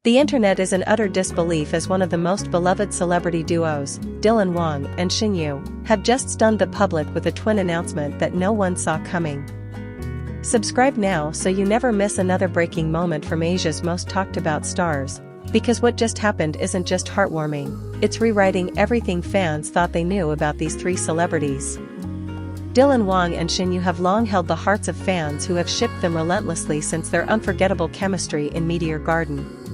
The internet is in utter disbelief as one of the most beloved celebrity duos, Wang and Shen, have just stunned the public with a twin announcement that no one saw coming. Subscribe now so you never miss another breaking moment from Asia's most talked about stars, because what just happened isn't just heartwarming, it's rewriting everything fans thought they knew about these three celebrities. Wang and Shen have long held the hearts of fans who have shipped them relentlessly since their unforgettable chemistry in Meteor Garden.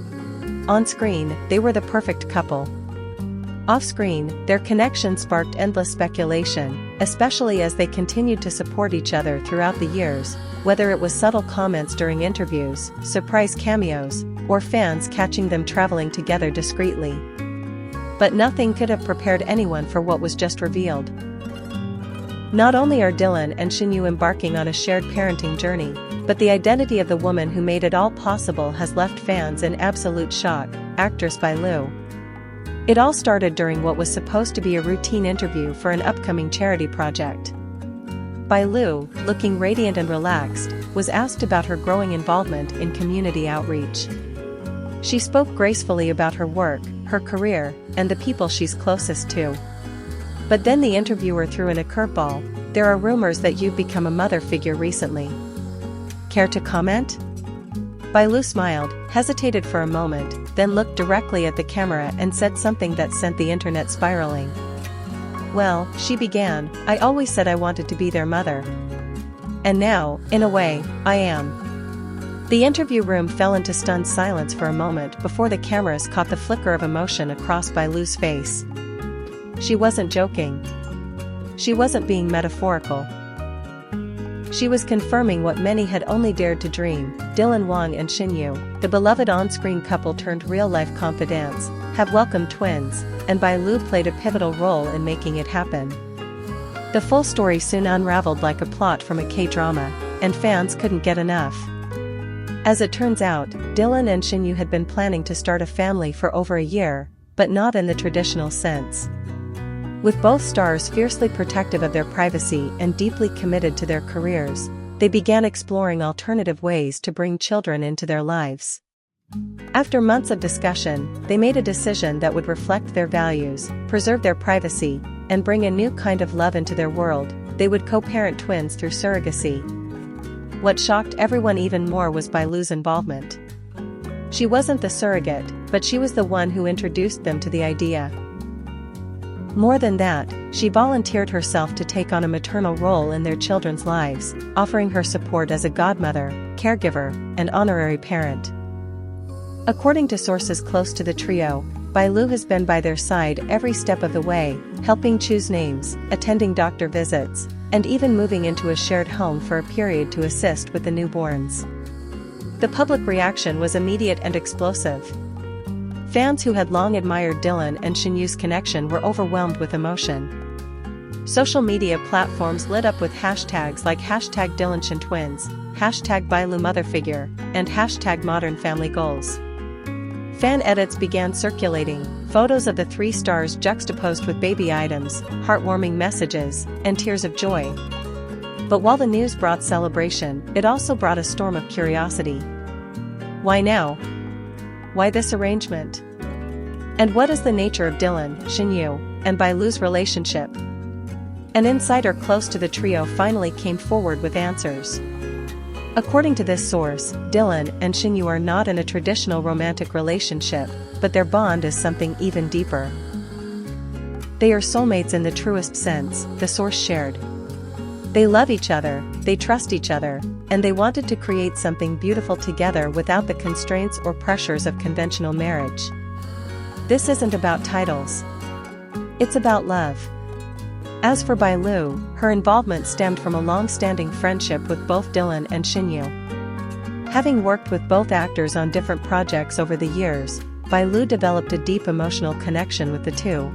On screen, they were the perfect couple. Off-screen, their connection sparked endless speculation, especially as they continued to support each other throughout the years, whether it was subtle comments during interviews, surprise cameos, or fans catching them traveling together discreetly. But nothing could have prepared anyone for what was just revealed. Not only are Dylan and Shen embarking on a shared parenting journey, but the identity of the woman who made it all possible has left fans in absolute shock, actress Bai Lu. It all started during what was supposed to be a routine interview for an upcoming charity project. Bai Lu, looking radiant and relaxed, was asked about her growing involvement in community outreach. She spoke gracefully about her work, her career, and the people she's closest to. But then the interviewer threw in a curveball: "There are rumors that you've become a mother figure recently. Care to comment?" Bai Lu smiled, hesitated for a moment, then looked directly at the camera and said something that sent the internet spiraling. "Well," she began, "I always said I wanted to be their mother. And now, in a way, I am." The interview room fell into stunned silence for a moment before the cameras caught the flicker of emotion across Bai Lu's face. She wasn't joking. She wasn't being metaphorical. She was confirming what many had only dared to dream. Wang and Shen, the beloved on-screen couple turned real-life confidants, have welcomed twins, and Bai Lu played a pivotal role in making it happen. The full story soon unraveled like a plot from a K-drama, and fans couldn't get enough. As it turns out, Dylan and Shen had been planning to start a family for over a year, but not in the traditional sense. With both stars fiercely protective of their privacy and deeply committed to their careers, they began exploring alternative ways to bring children into their lives. After months of discussion, they made a decision that would reflect their values, preserve their privacy, and bring a new kind of love into their world. They would co-parent twins through surrogacy. What shocked everyone even more was Bai Lu's involvement. She wasn't the surrogate, but she was the one who introduced them to the idea. More than that, she volunteered herself to take on a maternal role in their children's lives, offering her support as a godmother, caregiver, and honorary parent. According to sources close to the trio, Bai Lu has been by their side every step of the way, helping choose names, attending doctor visits, and even moving into a shared home for a period to assist with the newborns. The public reaction was immediate and explosive. Fans who had long admired Dylan and Shen's connection were overwhelmed with emotion. Social media platforms lit up with hashtags like #DylanShenTwins, #BaiLuMotherFigure, and #ModernFamilyGoals. Fan edits began circulating, photos of the three stars juxtaposed with baby items, heartwarming messages, and tears of joy. But while the news brought celebration, it also brought a storm of curiosity. Why now? Why this arrangement? And what is the nature of Dylan, Shen, and Bai Lu's relationship? An insider close to the trio finally came forward with answers. According to this source, Dylan and Shen are not in a traditional romantic relationship, but their bond is something even deeper. They are soulmates in the truest sense, the source shared. They love each other, they trust each other, and they wanted to create something beautiful together without the constraints or pressures of conventional marriage. This isn't about titles. It's about love. As for Bai Lu, her involvement stemmed from a long-standing friendship with both Dylan and Shen. Having worked with both actors on different projects over the years, Bai Lu developed a deep emotional connection with the two.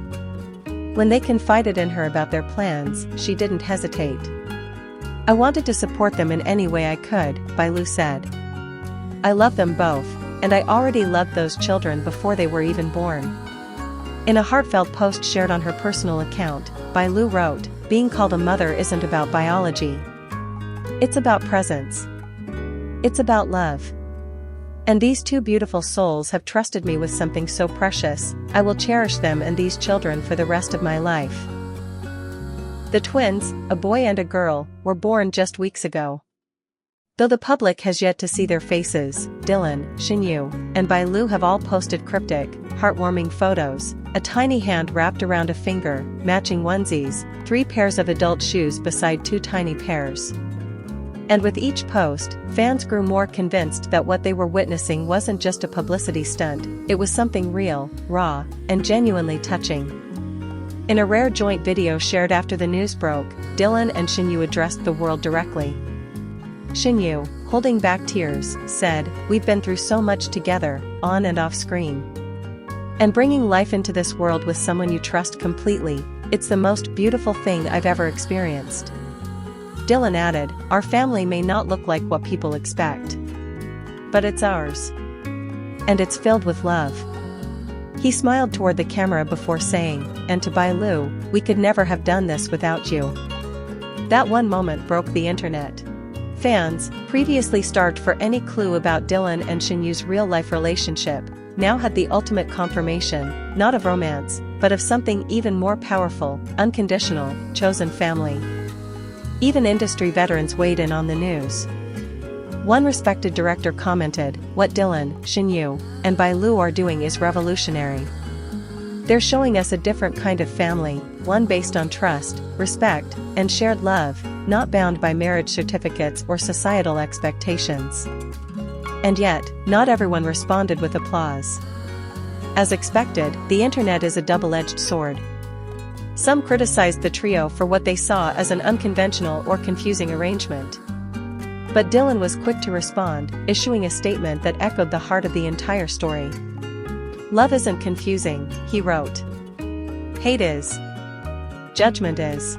When they confided in her about their plans, she didn't hesitate. "I wanted to support them in any way I could," Bai Lu said. "I love them both, and I already loved those children before they were even born." In a heartfelt post shared on her personal account, Bai Lu wrote, "Being called a mother isn't about biology. It's about presence. It's about love. And these two beautiful souls have trusted me with something so precious. I will cherish them and these children for the rest of my life. The twins, a boy and a girl, were born just weeks ago. Though the public has yet to see their faces, Dylan, Shenyu, and Bailu have all posted cryptic, heartwarming photos, a tiny hand wrapped around a finger, matching onesies, 3 pairs of adult shoes beside 2 tiny pairs. And with each post, fans grew more convinced that what they were witnessing wasn't just a publicity stunt, it was something real, raw, and genuinely touching. In a rare joint video shared after the news broke, Dylan and Shenyu addressed the world directly. Shenyu, holding back tears, said, "We've been through so much together, on and off screen. And bringing life into this world with someone you trust completely, it's the most beautiful thing I've ever experienced." Dylan added, "Our family may not look like what people expect. But it's ours. And it's filled with love." He smiled toward the camera before saying, "And to Bailu, we could never have done this without you." That one moment broke the internet. Fans, previously starved for any clue about Dylan and Shenyu's real-life relationship, now had the ultimate confirmation, not of romance, but of something even more powerful, unconditional, chosen family. Even industry veterans weighed in on the news. One respected director commented, "What Dylan, Shenyu, and Bailu are doing is revolutionary. They're showing us a different kind of family, one based on trust, respect, and shared love, not bound by marriage certificates or societal expectations." And yet, not everyone responded with applause. As expected, the internet is a double-edged sword. Some criticized the trio for what they saw as an unconventional or confusing arrangement. But Dylan was quick to respond, issuing a statement that echoed the heart of the entire story. "Love isn't confusing," he wrote. "Hate is. Judgment is.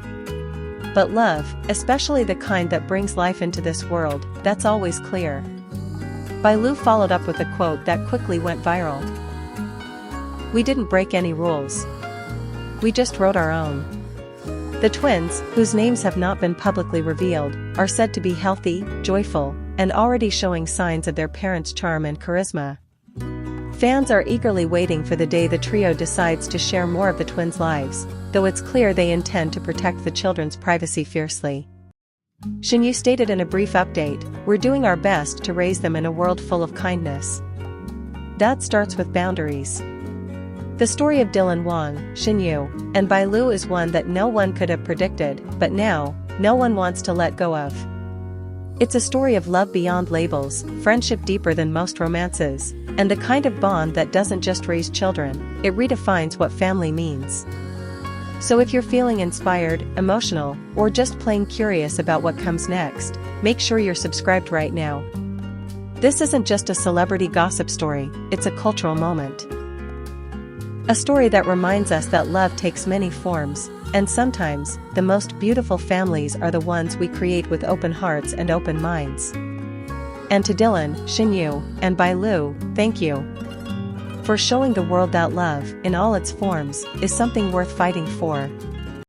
But love, especially the kind that brings life into this world, that's always clear." Bailu followed up with a quote that quickly went viral. "We didn't break any rules. We just wrote our own." The twins, whose names have not been publicly revealed, are said to be healthy, joyful, and already showing signs of their parents' charm and charisma. Fans are eagerly waiting for the day the trio decides to share more of the twins' lives, though it's clear they intend to protect the children's privacy fiercely. Shenyu stated in a brief update, "We're doing our best to raise them in a world full of kindness. That starts with boundaries." The story of Dylan Wang, Shenyu, and Bailu is one that no one could have predicted, but now, no one wants to let go of. It's a story of love beyond labels, friendship deeper than most romances, and the kind of bond that doesn't just raise children, it redefines what family means. So if you're feeling inspired, emotional, or just plain curious about what comes next, make sure you're subscribed right now. This isn't just a celebrity gossip story, it's a cultural moment. A story that reminds us that love takes many forms, and sometimes, the most beautiful families are the ones we create with open hearts and open minds. And to Dylan, Shenyu, and Bailu, thank you. For showing the world that love, in all its forms, is something worth fighting for.